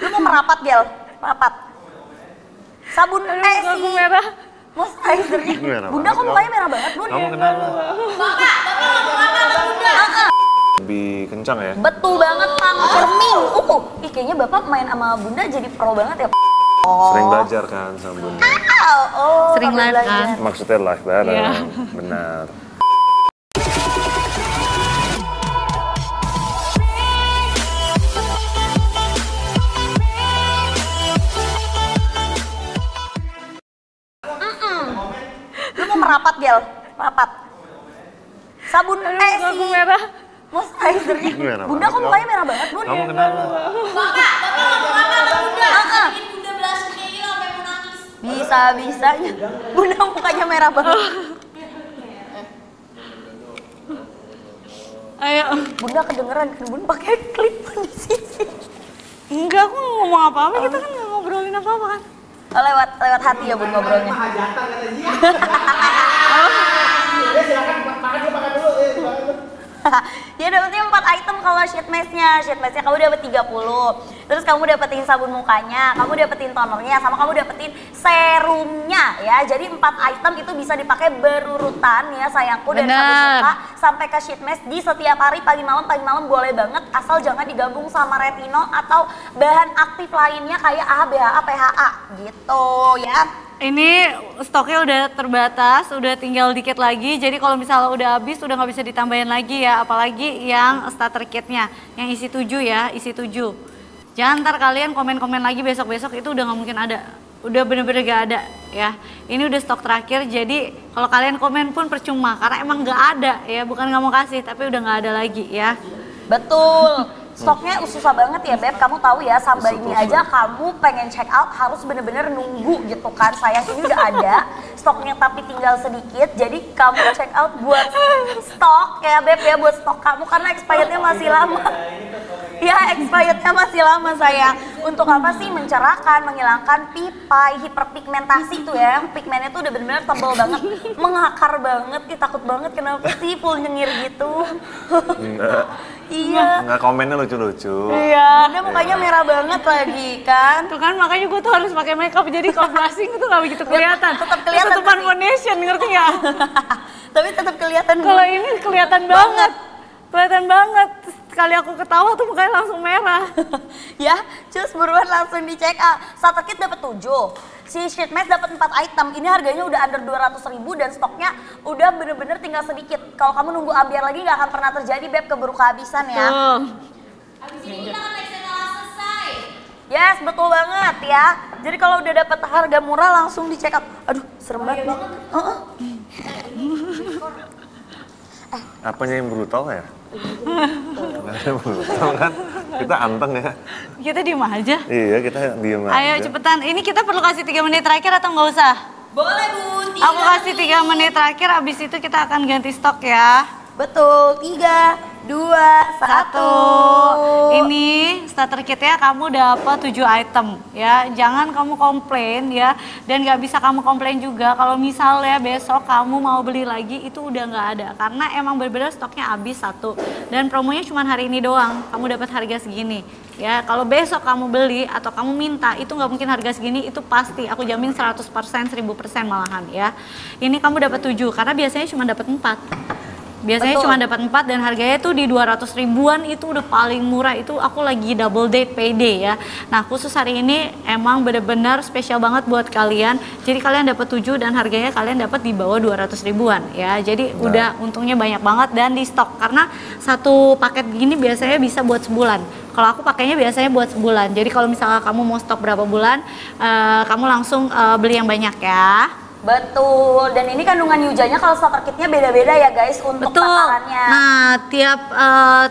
Lu mau merapat, Gel? Merapat. Sabun Aku merah. moisturizernya. Bunda kok mukanya merah banget, Bun? Kamu kenapa? Bapak ngomong Bunda. Lebih kencang ya? Betul banget, Kang Cerming. Kayaknya Bapak main sama Bunda jadi pro banget ya. Sering belajar kan sama Bunda. Sering live kan? Maksudnya live bareng, Iya. benar. Lu mau merapat, Gel? Merapat. Sabun Aku merah. moisturizernya. Merah Bunda banget, kok mukanya merah banget, Bun? Kamu kenapa? Bapak ngomong apa sama Bunda? Bikin Bunda belasan kayak gini sampai mau nangis. Bisa-bisanya. Bunda mukanya merah banget. Ayo. Bunda kedengeran kan, Bunda pakai klip di sini. Enggak, aku nggak ngomong apa-apa. Kita kan nggak ngobrolin apa-apa kan. Lewat hati ya, Bun, ngobrolnya. Hajatan kata dia. Silakan makan dulu, makan dulu. Ya dapetnya 4 item kalau sheet mask-nya. Sheet mask-nya kamu dapet 30. Terus kamu dapetin sabun mukanya, kamu dapetin tonernya, sama kamu dapetin serumnya ya. Jadi 4 item itu bisa dipakai berurutan ya sayangku, dari sabun Bener. muka sampai ke sheet mask di setiap hari pagi malam boleh banget, asal jangan digabung sama retinol atau bahan aktif lainnya kayak AHA, BHA, PHA gitu ya. Ini stoknya udah terbatas, udah tinggal dikit lagi. Jadi kalau misalnya udah habis, udah nggak bisa ditambahin lagi ya. Apalagi yang starter kitnya, yang isi 7 ya, isi 7. Jangan ntar kalian komen-komen lagi besok-besok, itu udah nggak mungkin ada. Udah bener-bener gak ada ya. Ini udah stok terakhir, jadi kalau kalian komen pun percuma. Karena emang nggak ada ya, bukan nggak mau kasih, tapi udah nggak ada lagi ya. Betul. Stoknya susah banget ya, Beb. Kamu tahu ya, sampai ini aja kamu pengen check out harus bener-bener nunggu gitu kan. Sayang ini udah ada stoknya tapi tinggal sedikit. Jadi kamu check out buat stok ya, Beb ya, buat stok kamu karena expirednya masih lama. Ya, expirednya masih lama sayang. Untuk apa sih? Mencerahkan, menghilangkan pipa, hiperpigmentasi tuh ya. Yang pigmennya tuh udah bener-bener tebal banget, mengakar banget. Ih, takut banget kenapa sih full nyengir gitu. Enggak. Iya. Enggak, komennya lucu-lucu. Iya. Bunda mukanya merah banget lagi kan. Tuh kan makanya gue tuh harus pakai makeup, jadi kalau blushing itu nggak begitu kelihatan. Tetap kelihatan Tutupan tapi. foundation, ngerti nggak? Tapi tetap kelihatan. Kalau ini kelihatan banget. Kelihatan banget. Sekali aku ketawa tuh mukanya langsung merah. Ya, cus buruan langsung di check out. Starter kit dapat 7. Si sheet mask dapat 4 item. Ini harganya udah under 200.000 dan stoknya udah bener-bener tinggal sedikit. Kalau kamu nunggu ambiar lagi nggak akan pernah terjadi, Beb, keburu kehabisan ya. Tuh. Habis ini kita kan next channel selesai. Yes, betul banget ya. Jadi kalau udah dapat harga murah langsung di check out. Aduh, serem banget. Heeh. Apanya yang brutal ya? Nggak ada yang brutal kan? Kita anteng ya. Kita diem aja. Iya, kita diem aja. Ayo cepetan, ini kita perlu kasih 3 menit terakhir atau nggak usah? Boleh Bun. Aku kasih 3 menit terakhir, abis itu kita akan ganti stok ya. Betul. 3, 2, 1. Ini starter kitnya kamu dapat 7 item ya. Jangan kamu komplain ya. Dan nggak bisa kamu komplain juga kalau misalnya besok kamu mau beli lagi itu udah nggak ada. Karena emang bener-bener stoknya habis 1. Dan promonya cuma hari ini doang. Kamu dapat harga segini. Ya, kalau besok kamu beli atau kamu minta itu nggak mungkin harga segini, itu pasti. Aku jamin 100%, 1000% malahan ya. Ini kamu dapat 7 karena biasanya cuma dapat 4. Biasanya Betul. cuma dapat 4 dan harganya tuh di 200 ribuan, itu udah paling murah. Itu aku lagi double date payday ya. Nah, khusus hari ini emang bener-bener spesial banget buat kalian. Jadi kalian dapat 7 dan harganya kalian dapat di bawah 200 ribuan ya. Jadi udah untungnya banyak banget dan di stok karena satu paket gini biasanya bisa buat sebulan. Kalau aku pakainya biasanya buat sebulan. Jadi kalau misalnya kamu mau stok berapa bulan, kamu langsung beli yang banyak ya. Betul, dan ini kandungan Yujanya kalau starter kitnya beda-beda ya guys untuk Betul. takarannya. Nah,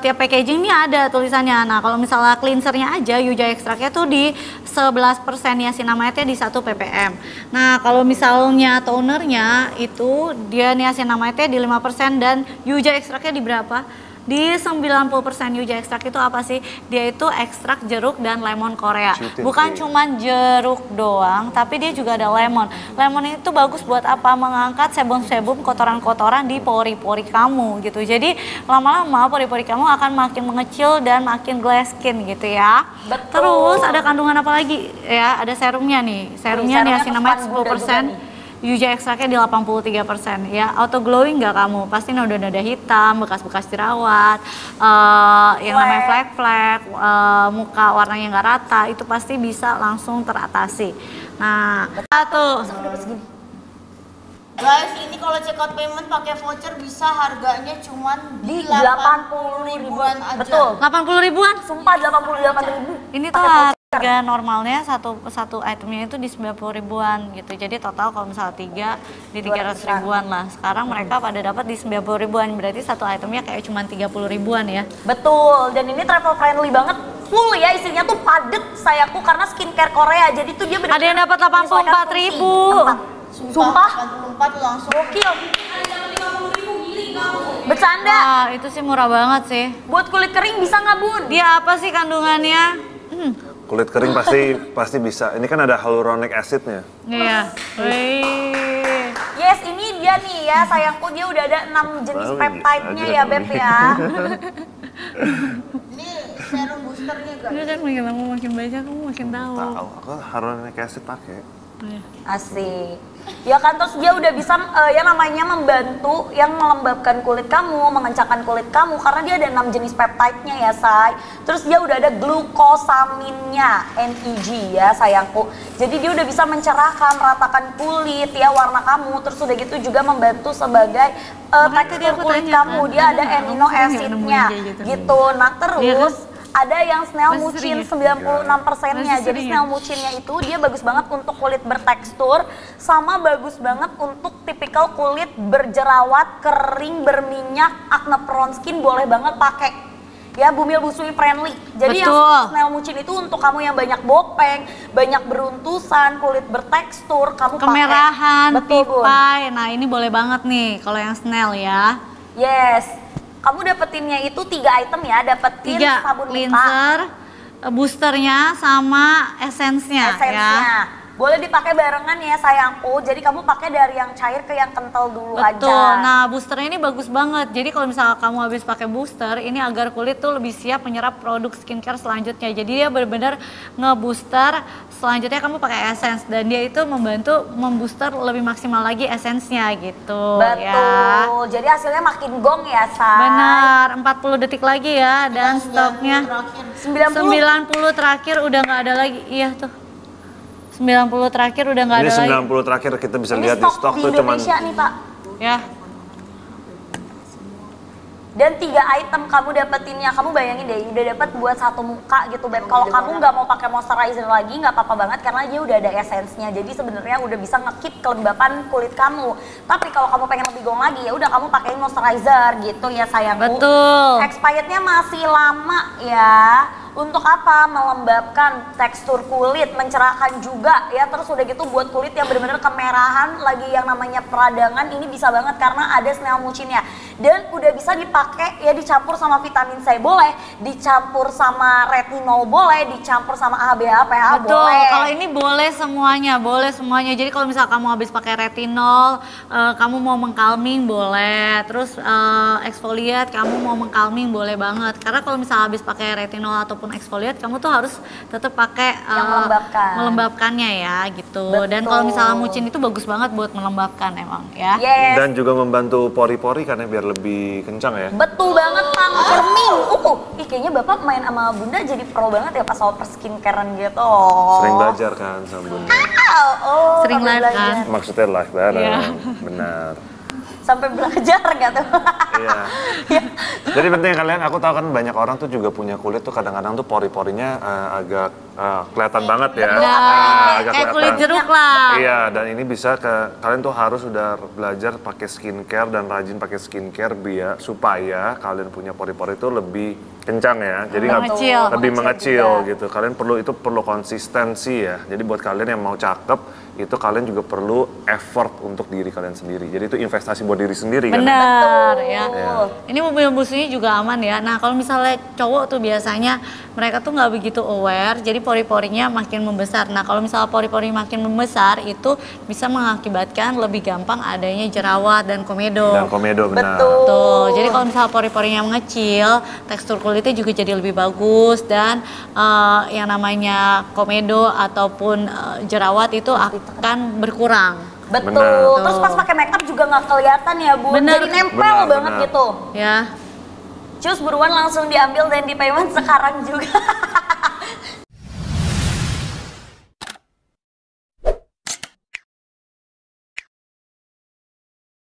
tiap packaging ini ada tulisannya. Nah, kalau misalnya cleansernya aja, Yuja ekstraknya tuh di 11% niacinamide-nya di 1 ppm. Nah, kalau misalnya tonernya itu dia niacinamide-nya di 5% dan Yuja ekstraknya di berapa? Di 90% Yuja Extract itu apa sih? Dia itu ekstrak jeruk dan lemon Korea. Bukan cuman jeruk doang, tapi dia juga ada lemon. Lemon itu bagus buat apa? Mengangkat sebum-sebum kotoran-kotoran di pori-pori kamu gitu. Jadi lama-lama pori-pori kamu akan makin mengecil dan makin glass skin gitu ya. Betul. Terus ada kandungan apa lagi? Ya, ada serumnya nih. Serumnya niacinamide 10%. Yuja ekstraknya di 83% ya. Auto glowing nggak kamu? Pasti noda-noda hitam, bekas-bekas jerawat, yang namanya flek-flek, muka warnanya nggak rata, itu pasti bisa langsung teratasi. Nah, satu. Guys, ini kalau check out payment pakai voucher bisa harganya cuman Di di 80 ribuan aja. Betul. 80 ribuan? Sumpah 88.000. Ini tuh harga normalnya satu itemnya itu di 90 ribuan gitu. Jadi total kalau misalnya 3 di 300 ribuan lah. Sekarang mereka pada dapat di 90 ribuan. Berarti satu itemnya kayak cuma 30 ribuan ya. Betul, dan ini travel friendly banget. Full ya, isinya tuh padet sayangku karena skincare Korea. Jadi tuh dia benar-benar Ada yang dapat 84.000. Sumpah. 84 langsung. Gokil. Ada dapat 50.000 gili kamu. Bercanda. Wah, itu sih murah banget sih. Buat kulit kering bisa nggak Bun? Dia apa sih kandungannya? Kulit kering pasti bisa. Ini kan ada hyaluronic acidnya. Iya. Wih. Yes, ini dia nih ya sayangku, dia udah ada 6 jenis Baru peptide-nya bisa ya aja Beb nih. ya. Ini serum boosternya guys. Ini kan makin lama makin banyak kamu makin tahu. Tahu, aku hyaluronic acid pakai. Asik. Ya kan, terus dia udah bisa yang namanya membantu yang melembabkan kulit kamu, mengencangkan kulit kamu karena dia ada 6 jenis peptide-nya ya say. Terus dia udah ada glukosaminnya, NEG ya sayangku. Jadi dia udah bisa mencerahkan, meratakan kulit ya warna kamu. Terus udah gitu juga membantu sebagai tekstur aku kulit tanya kamu. kan, Dia ada kamu amino sering nggak acidnya nemuin kayak gitu? gitu. Nah Iya terus ada yang snail Masih mucin sering ya? 96%-nya. Masih Jadi sering ya? snail mucinnya itu dia bagus banget untuk kulit bertekstur sama bagus banget untuk tipikal kulit berjerawat, kering, berminyak, acne prone skin boleh banget pakai. Ya, Bumil Busui friendly. Jadi yang Betul. snail mucin itu untuk kamu yang banyak bopeng, banyak beruntusan, kulit bertekstur, kamu pakai. Kemerahan, Betul, Bun. pipai. Nah, ini boleh banget nih kalau yang snail ya. Yes. Kamu dapetinnya itu 3 item ya, dapetin 3 sabun muka, cleanser, boosternya sama esensnya ya. esensinya. Boleh dipakai barengan ya sayangku. Jadi kamu pakai dari yang cair ke yang kental dulu Betul. aja. Nah, boosternya ini bagus banget. Jadi kalau misalnya kamu habis pakai booster, ini agar kulit tuh lebih siap menyerap produk skincare selanjutnya. Jadi dia benar-benar nge-booster. Selanjutnya kamu pakai essence dan dia itu membantu membooster lebih maksimal lagi esensnya gitu Betul. ya. Jadi hasilnya makin gong ya, Say. Benar, 40 detik lagi ya dan stoknya 90 terakhir udah nggak ada lagi. Iya tuh. 90 terakhir udah nggak Ini ada lagi. 90 terakhir kita bisa Ini lihat di stok di tuh cuman Indonesia nih, Pak. Ya. Dan 3 item kamu dapetinnya, kamu bayangin deh, udah dapet buat satu muka gitu, Beb. Kalau kamu nggak mau pakai moisturizer lagi, nggak apa-apa banget karena dia udah ada esensnya. Jadi sebenarnya udah bisa nge-keep kelembapan kulit kamu. Tapi kalau kamu pengen lebih gong lagi, ya udah kamu pakai moisturizer gitu ya sayangku. Betul. Expirednya masih lama ya. Untuk apa? Melembabkan tekstur kulit, mencerahkan juga ya. Terus udah gitu buat kulit yang benar-benar kemerahan, lagi yang namanya peradangan, ini bisa banget karena ada snail mucinnya. Dan udah bisa dipakai ya, dicampur sama vitamin C boleh, dicampur sama retinol boleh, dicampur sama AHA, PH Betul, boleh. kalau ini boleh semuanya. Jadi kalau misal kamu habis pakai retinol, kamu mau mengkalming boleh. Terus exfoliate, kamu mau mengkalming boleh banget. Karena kalau misal habis pakai retinol ataupun exfoliate, kamu tuh harus tetap pakai Yang melembabkan. melembabkannya ya gitu. Dan Betul. kalau misalnya mucin itu bagus banget buat melembabkan emang ya. Yes. dan juga membantu pori-pori karena biar lebih kencang ya. Betul banget, Pang. Cerming. Ih, kayaknya Bapak main sama Bunda jadi pro banget ya pas soal perskincarean gitu. Sering belajar kan sama Bunda. Oh, Sering sampai live belajar. kan? Maksudnya live bareng. Iya. Benar. Sampai belajar gak tuh? Iya. Jadi penting kalian, aku tahu kan banyak orang tuh juga punya kulit tuh kadang-kadang tuh pori-porinya agak kelihatan banget ya. Betul. Agak Kayak kulit kelihatan. jeruk lah. Iya, dan ini bisa kalian tuh harus udah belajar pakai skincare dan rajin pakai skincare supaya kalian punya pori-pori itu lebih kencang ya. Jadi nggak Mengecil. lebih mengecil juga. gitu. Kalian perlu konsistensi ya. Jadi buat kalian yang mau cakep itu kalian juga perlu effort untuk diri kalian sendiri. Jadi itu investasi buat diri sendiri kan. Bener ya. Iya. Ini mobil busnya juga aman ya. Nah kalau misalnya cowok tuh biasanya mereka tuh nggak begitu aware, jadi pori-porinya makin membesar. Nah kalau misalnya pori-pori makin membesar itu bisa mengakibatkan lebih gampang adanya jerawat dan komedo. Dan komedo benar. Betul. Tuh, jadi kalau misalnya pori-porinya mengecil, tekstur kulitnya juga jadi lebih bagus dan yang namanya komedo ataupun jerawat itu akan berkurang. Betul. Benar. Terus pas pakai make up juga nggak kelihatan ya, Bu. Bener. Jadi nempel Benar, banget benar. gitu. Ya. Cus buruan langsung diambil dan di payment sekarang juga.